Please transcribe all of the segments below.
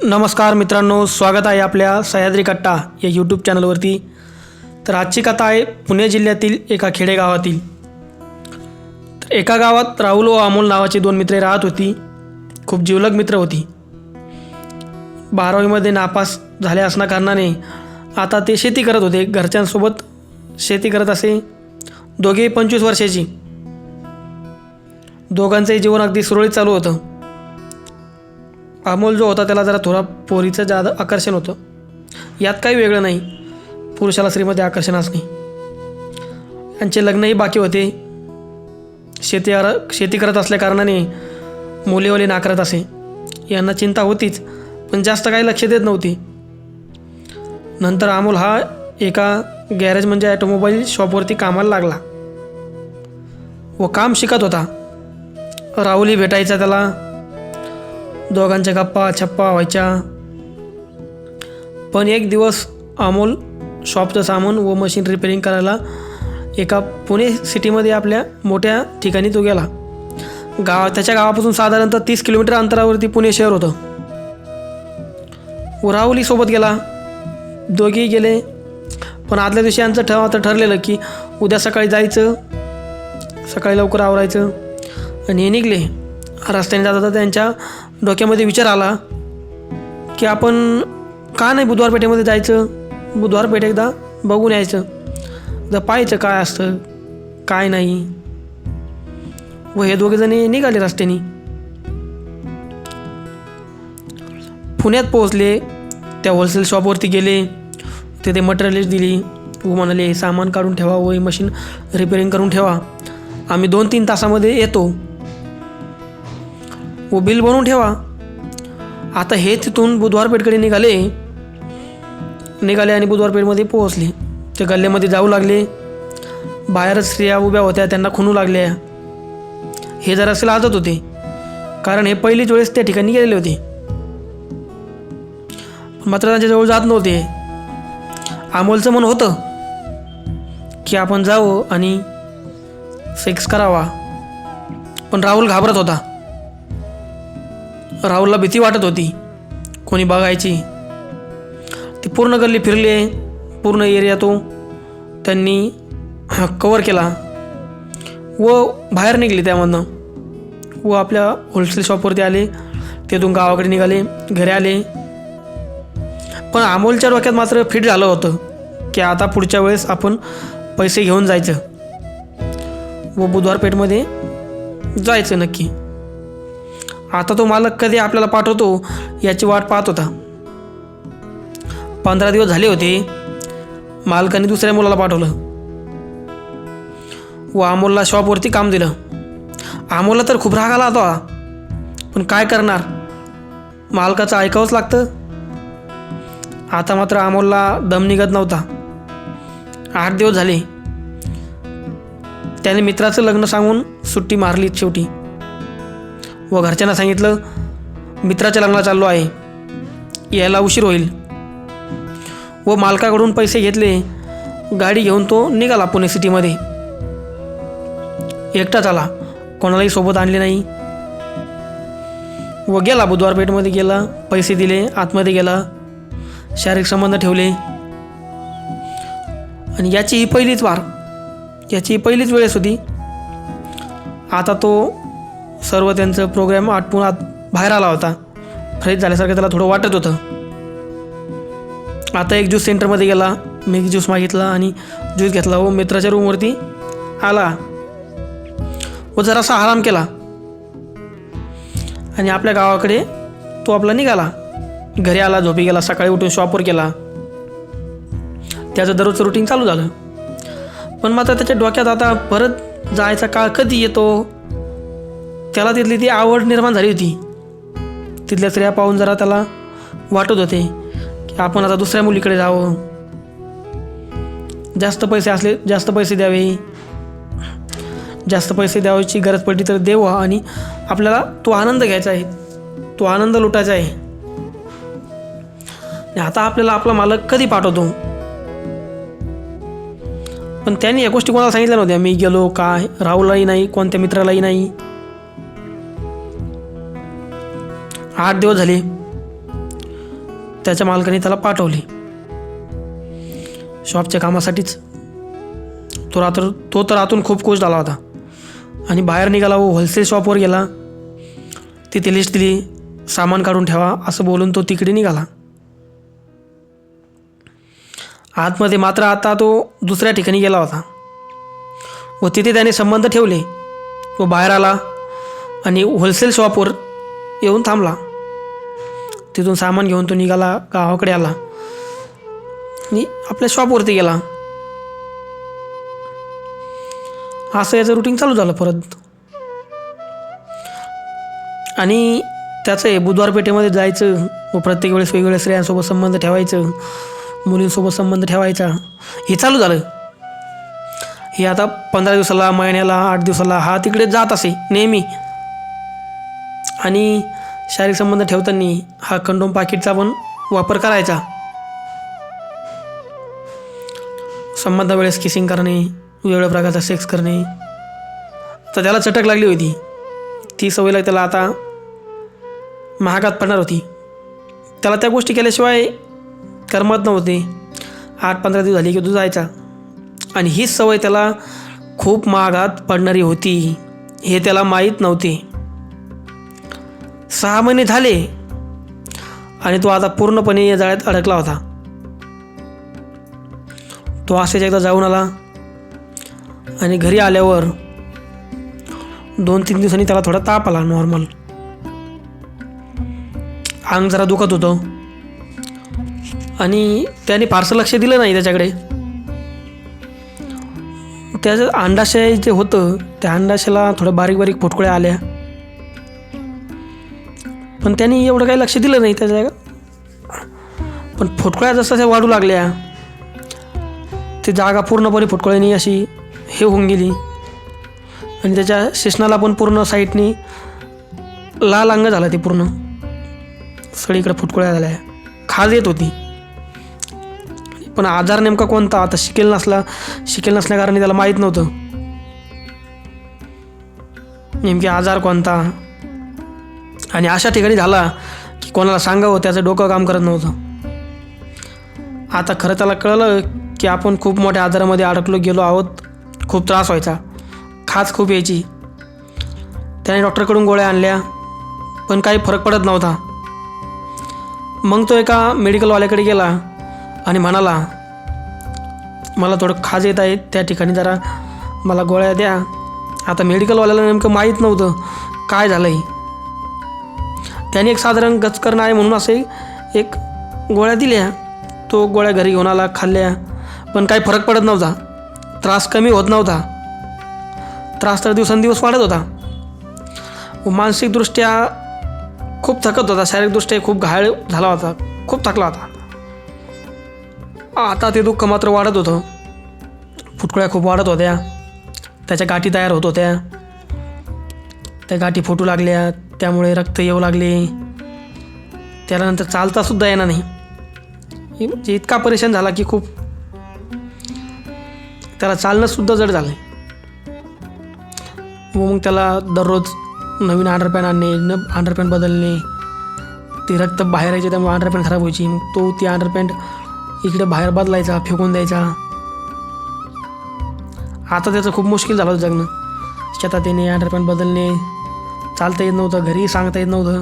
नमस्कार मित्रांनो, स्वागत आहे आपल्या सह्याद्री कट्टा या यूट्यूब चॅनलवरती. तर आजची कथा आहे पुणे जिल्ह्यातील एका खेडेगावातील. तर एका गावात राहुल व अमोल नावाची दोन मित्रे राहत होती. खूप जिवलग मित्र होती. 12वीमध्ये नापास झाले असण्या कारणाने आता ते शेती करत होते. घरच्यांसोबत शेती करत असे. दोघेही 25 वर्षाची. दोघांचंही जीवन अगदी सुरळीत चालू होतं. अमोल जो होता त्याला जरा थोडा पोरीचं जादा आकर्षण होतं. यात काही वेगळं नाही, पुरुषाला स्त्रीमध्ये आकर्षण असणे. यांचे लग्नही बाकी होते. शेती करत असल्या कारणाने मुलीवाली नाकारत असे. यांना चिंता होतीच, पण जास्त काही लक्ष देत नव्हती. नंतर अमोल हा एका गॅरेज म्हणजे ऑटोमोबाईल शॉपवरती कामाला लागला व काम शिकत होता. राहुलही भेटायचा त्याला. दोघांच्या गप्पा छप्पा व्हायच्या. पण एक दिवस अमोल शॉपचं सामान व मशीन रिपेअरिंग करायला एका पुणे सिटीमध्ये आपल्या मोठ्या ठिकाणी तो गेला. त्याच्या गावापासून साधारणतः 30 किलोमीटर अंतरावरती पुणे शहर होतं. व राहुलही सोबत गेला. दोघेही गेले. पण आदल्या दिवशी यांचं आता ठरलेलं की उद्या सकाळी जायचं, सकाळी लवकर आवरायचं. आणि हे निघले. रस्त्याने जाता त्यांच्या डोक्यामध्ये विचार आला की आपण का नाही बुधवार पेठेमध्ये जायचं, बुधवार पेठ एकदा बघून यायचं, जर पाहायचं काय असतं काय नाही. व हे दोघेजणी निघाले रस्त्याने. पुण्यात पोहोचले. त्या होलसेल शॉपवरती गेले. तिथे मटेरियल्स दिली व म्हणाले सामान काढून ठेवा व मशीन रिपेअरिंग करून ठेवा, आम्ही 2-3 तासामध्ये येतो व बिल बनवून ठेवा. आता हे तिथून बुधवार पेठकडे निघाले आणि बुधवार पेठमध्ये पोहोचले. ते गल्ल्यामध्ये जाऊ लागले. बाहेरच स्त्रिया उभ्या होत्या, त्यांना खुनू लागल्या. हे जरासे लाजत होते, कारण हे पहिलीच वेळेस त्या ठिकाणी गेलेले होते. मात्र त्यांच्याजवळ जात नव्हते. अमोलचं मन होतं की आपण जावं आणि सेक्स करावा, पण राहुल घाबरत होता. राहुलला भीती वाटत होती कोणी बघायची. ते पूर्ण गल्ली फिरले. पूर्ण एरिया तो त्यांनी कवर केला व बाहेर निघले त्यामधनं व आपल्या होलसेल शॉपवरती आले. तिथून गावाकडे निघाले, घरी आले. पण अमोलच्या डोक्यात मात्र फिट झालं होतं की आता पुढच्या वेळेस आपण पैसे घेऊन जायचं व बुधवार पेठमध्ये जायचं नक्की. आता तो मालक कधी आपल्याला पाठवतो याची वाट पाहत होता. 15 दिवस झाले होते. मालकाने दुसऱ्या मुलाला पाठवलं व अमोलला शॉपवरती काम दिलं. अमोलला तर खूप राग आला होता, पण काय करणार, मालकाचं ऐकावंच लागतं. आता मात्र अमोलला दम निघत नव्हता. 8 दिवस झाले. त्याने मित्राचं लग्न सांगून सुट्टी मारली शेवटी व घरच्यांना सांगितलं मित्राच्या लग्नाला चाललो आहे, यायला उशीर होईल. व मालकाकडून पैसे घेतले. गाडी घेऊन तो निघाला पुणे सिटीमध्ये. एकटाच आला, कोणालाही सोबत आणले नाही व गेला बुधवार पेठमध्ये गेला. पैसे दिले, आतमध्ये गेला, शारीरिक संबंध ठेवले. आणि याची ही पहिलीच पहिलीच वेळेस होती. आता तो सर्व त्यांचं प्रोग्राम आटपून बाहेर आला होता. फ्रेश झाल्यासारखं त्याला थोडं वाटत होतं. आता एक ज्यूस सेंटरमध्ये गेला. मिल्क ज्यूस मागितला आणि ज्यूस घेतला व मित्राच्या रूमवरती आला व जरासा आराम केला. आणि आपल्या गावाकडे तो आपला निघाला. घरी आला, झोपी गेला. सकाळी उठून शॉपवर गेला. त्याचं दररोजचं रुटीन चालू झालं. पण मात्र त्याच्या डोक्यात आता परत जायचा काळ कधी येतो. त्याला तिथली ती आवड निर्माण झाली होती. तिथल्या स्त्रिया पाहून जरा त्याला वाटत होते की आपण आता दुसऱ्या मुलीकडे जावं, जास्त पैसे द्यावे, जास्त पैसे द्यावायची गरज पडली तर देवा आणि आपल्याला तो आनंद घ्यायचा आहे, तो आनंद लुटायचा आहे. आता आपल्याला आपला मालक कधी पाठवतो. पण त्यांनी या गोष्टी कोणाला सांगितल्या नव्हत्या. मी गेलो काय, राहुललाही नाही, कोणत्या मित्रालाही नाही. 8 दिवस झाले. त्याच्या मालकाने त्याला पाठवले शॉपच्या कामासाठीच. तो तर आतून खूप खुश झाला होता आणि बाहेर निघाला व होलसेल शॉपवर गेला. तिथे लिस्ट दिली, सामान काढून ठेवा असं बोलून तो तिकडे निघाला. आतमध्ये मात्र आता तो दुसऱ्या ठिकाणी गेला होता व तिथे त्याने संबंध ठेवले व बाहेर आला आणि होलसेल शॉपवर येऊन थांबला. तिथून सामान घेऊन तो निघाला, गावाकडे आला आणि आपल्या शॉपवरती गेला. असं याचं रुटीन चालू झालं परत. आणि त्याचं हे बुधवार पेठेमध्ये जायचं व प्रत्येक वेळेस वेगवेगळ्या स्त्रियांसोबत संबंध ठेवायचं, मुलींसोबत संबंध ठेवायचा, हे चालू झालं. हे आता 15 दिवसाला, महिन्याला, 8 दिवसाला हा तिकडे जात असे नेहमी. आणि शारीरिक संबंध ठेवताना हा कंडोम पाकिटचा पण वापर करायचा. संबंधावेळेस किसिंग करणे, वेगवेगळ्या प्रकारचा सेक्स करणे. तर त्याला चटक लागली होती. ती सवयला त्याला आता महागात पडणार होती. त्याला त्या गोष्टी केल्याशिवाय करमत नव्हते. 8-15 दिवस झाली की तो जायचा आणि हीच सवय त्याला खूप महागात पडणारी होती हे त्याला माहीत नव्हते. 6 महिने झाले आणि तो आता पूर्णपणे या जाळ्यात अडकला होता. तो असेच एकदा जाऊन आला आणि घरी आल्यावर 2-3 दिवसांनी त्याला थोडा ताप आला, नॉर्मल. अंग जरा दुखत होतं आणि त्याने फारसं लक्ष दिलं नाही त्याच्याकडे. त्याचं अंडाशय जे होतं त्या अंडाशयाला थोडं बारीक बारीक फुटकुळ्या आल्या, पण त्यांनी एवढं काही लक्ष दिलं नाही त्याच्या. पण फुटकुळ्या जसं वाढू लागल्या ती जागा पूर्णपणे फुटकुळ्यानी अशी हे होऊन गेली आणि त्याच्या शेषनाला पण पूर्ण साईडनी लाल अंग झाला. ते पूर्ण सगळीकडे फुटकुळ्या झाल्या, खाज येत होती. पण आजार नेमका कोणता आता शिकेल नसल्या कारणे त्याला माहीत नव्हतं नेमकी आजार कोणता. आणि अशा ठिकाणी झाला की कोणाला सांगावं त्याचं डोकं काम करत नव्हतं. आता खरं त्याला कळलं की आपण खूप मोठ्या आजारामध्ये अडकलो गेलो आहोत. खूप त्रास व्हायचा, खाज खूप यायची. त्याने डॉक्टरकडून गोळ्या आणल्या पण काही फरक पडत नव्हता. मग तो एका मेडिकलवाल्याकडे गेला आणि म्हणाला, मला थोडं खाज येत आहे, त्या ठिकाणी जरा मला गोळ्या द्या. आता मेडिकलवाल्याला नेमकं माहीत नव्हतं काय झालं आहे. त्याने एक साधारण गचकरण आहे म्हणून असे एक गोळ्या दिल्या. तो गोळ्या घरी घेऊन आला, खाल्ल्या, पण काही फरक पडत नव्हता. त्रास कमी होत नव्हता. त्रास तर दिवसेंदिवस वाढत होता. व मानसिकदृष्ट्या खूप थकत होता, शारीरिकदृष्ट्या खूप घायल झाला होता, खूप थकला होता. आता ते दुःख मात्र वाढत होतं. फुटकुळ्या खूप वाढत होत्या, त्याच्या गाठी तयार होत होत्या, त्या गाठी फुटू लागल्या, त्यामुळे रक्त येऊ लागले. त्यानंतर चालतासुद्धा येणार नाही. म्हणजे इतका परेशान झाला की खूप त्याला चालणंसुद्धा जड झालं. मग त्याला दररोज नवीन अंडरपॅन्ट आणणे, अंडरपॅन्ट बदलणे, ते रक्त बाहेर यायचे त्यामुळे अंडरपॅन्ट खराब व्हायची. मग तो ती अंडरपॅन्ट इकडे बाहेर बदलायचा, फेकून द्यायचा. आता त्याचं खूप मुश्किल झालं होतं जगणं. शेतात येणे, अंडरपॅन्ट बदलणे, चालता येत नव्हतं, घरी सांगता येत नव्हतं.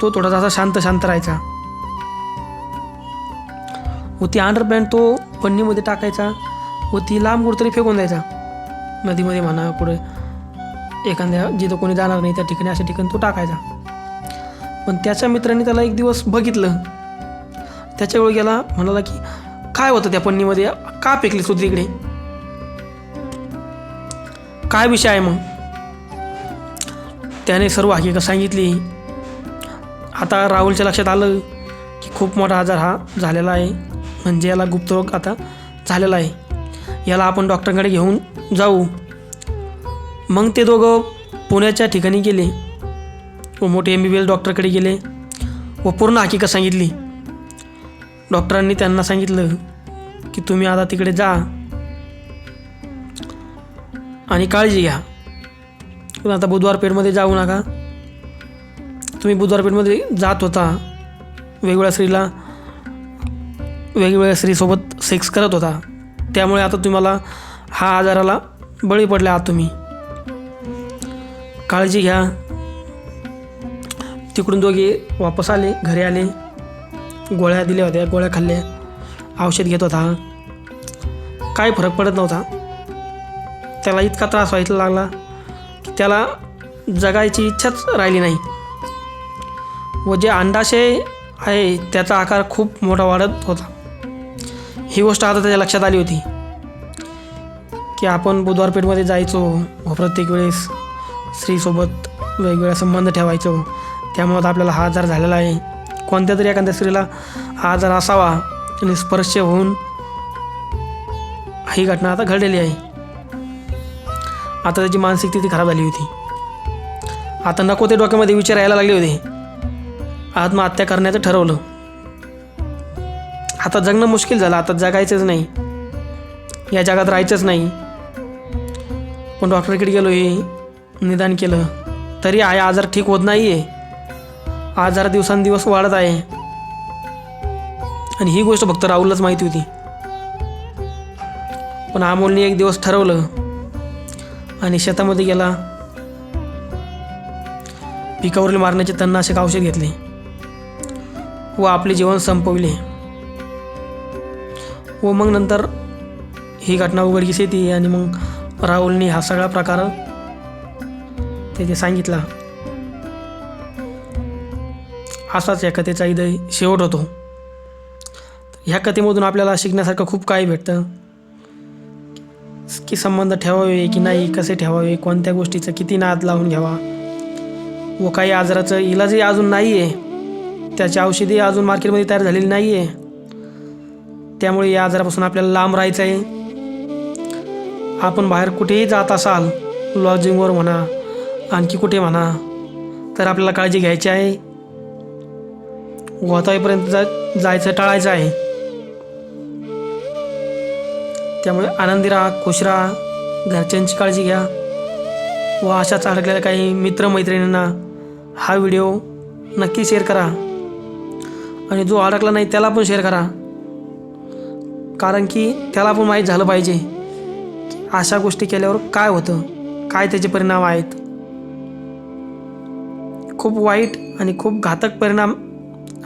तो थोडासा असा शांत राहायचा. व ती अंडरपॅन्ट तो पन्नीमध्ये टाकायचा व ती लांब कुठेतरी फेकून द्यायचा, नदीमध्ये म्हणा, पुढे एखाद्या जिथं कोणी जाणार नाही त्या ठिकाणी, अशा ठिकाणी तो टाकायचा. पण त्याच्या मित्रांनी त्याला एक दिवस बघितलं. त्याच्यावेळी गेला, म्हणाला की काय होतं त्या पन्नीमध्ये, का फेकलीस तू तिकडे, काय विषय आहे. मग त्याने सर्व हकीकत सांगितली. आता राहुलच्या लक्षात आलं की खूप मोठा आजार हा झालेला आहे, म्हणजे याला गुप्तरोग आता झालेला आहे, याला आपण डॉक्टरकडे घेऊन जाऊ. मग ते दोघं पुण्याच्या ठिकाणी गेले व मोठे MBBS डॉक्टरकडे गेले व पूर्ण हकीकत सांगितली. डॉक्टरांनी त्यांना सांगितलं की तुम्ही आता तिकडे जा आणि काळजी घ्या. आता बुधवार पेठमध्ये जाऊ नका. तुम्ही बुधवार पेठमध्ये जात होता वेगवेगळ्या स्त्रीसोबत सेक्स करत होता. त्यामुळे आता तुम्हाला हा आजाराला बळी पडले आहात तुम्ही. काळजी घ्या. तिकडून दोघे वापस आले, घरी आले. गोळ्या दिल्या होत्या, गोळ्या खाल्ल्या, औषध घेत होता. काय फरक पडत नव्हता. त्याला इतका त्रास व्हायला लागला की त्याला जगायची इच्छाच राहिली नाही. व जे अंडाशय आहे त्याचा आकार खूप मोठा वाढत होता. ही गोष्ट आता त्याच्या लक्षात आली होती की आपण बुधवार पेठमध्ये जायचो व प्रत्येक वेळेस स्त्रीसोबत वेगवेगळा संबंध ठेवायचो. त्यामुळे आपल्याला हा आजार झालेला आहे. कोणत्या तरी एखाद्या स्त्रीला हा आजार असावा आणि स्पर्श होऊन ही घटना आता घडलेली आहे. आता त्याची मानसिक स्थिती खराब झाली होती. आता नको ते डोक्यामध्ये विचार यायला लागले होते. आत्महत्या करण्याचं ठरवलं. आता जगणं मुश्किल झालं. आता जगायचंच नाही, या जगात राहायचंच नाही. पण डॉक्टरकडे गेलो, हे निदान केलं, तरी आहे आजार ठीक होत नाही आहे. आजार दिवसांदिवस वाढत आहे. आणि ही गोष्ट फक्त राहुललाच माहिती होती. पण अमोलने एक दिवस ठरवलं आणि शेतामध्ये गेला. पिकावरील मारण्याचे तणनाशक औषध घेतले व आपले जीवन संपविले. व मग नंतर ही घटना उघडकीस येते आणि मग राहुलने हा सगळा प्रकार त्याचे सांगितला. असाच या कथेचा इथे शेवट होतो. ह्या कथेमधून आपल्याला शिकण्यासारखं खूप काही भेटतं की संबंध ठेवावे की नाही, कसे ठेवावे, कोणत्या गोष्टीचं किती नाद लावून घ्यावा. व काही आजाराचं इलाजही अजून नाही आहे, त्याची औषधी अजून मार्केटमध्ये तयार झालेली नाही आहे. त्यामुळे या आजारापासून आपल्याला लांब राहायचं आहे. आपण बाहेर कुठेही जात असाल, लॉजिंगवर म्हणा, आणखी कुठे म्हणा, तर आपल्याला काळजी घ्यायची आहे. गोताईपर्यंत जायचं टाळायचं आहे. त्यामुळे आनंदी राहा, खुश राहा, घरच्यांची काळजी घ्या. व अशाच अडकलेल्या काही मित्रमैत्रिणींना हा व्हिडिओ नक्की शेअर करा. आणि जो अडकला नाही त्याला पण शेअर करा, कारण की त्याला पण माहीत झालं पाहिजे की अशा गोष्टी केल्यावर काय होतं, काय त्याचे परिणाम आहेत. खूप वाईट आणि खूप घातक परिणाम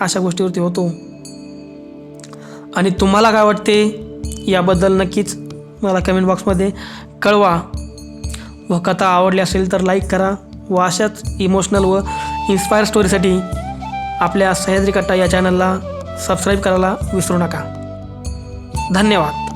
अशा गोष्टीवरती होतो. आणि तुम्हाला काय वाटते याबद्दल नक्कीच मला कमेंट बॉक्समध्ये कळवा. व कथा आवडली असेल तर लाईक करा. व अशाच इमोशनल व इन्स्पायर स्टोरीसाठी आपल्या सह्याद्री कट्टा या चॅनलला सबस्क्राईब करायला विसरू नका. धन्यवाद.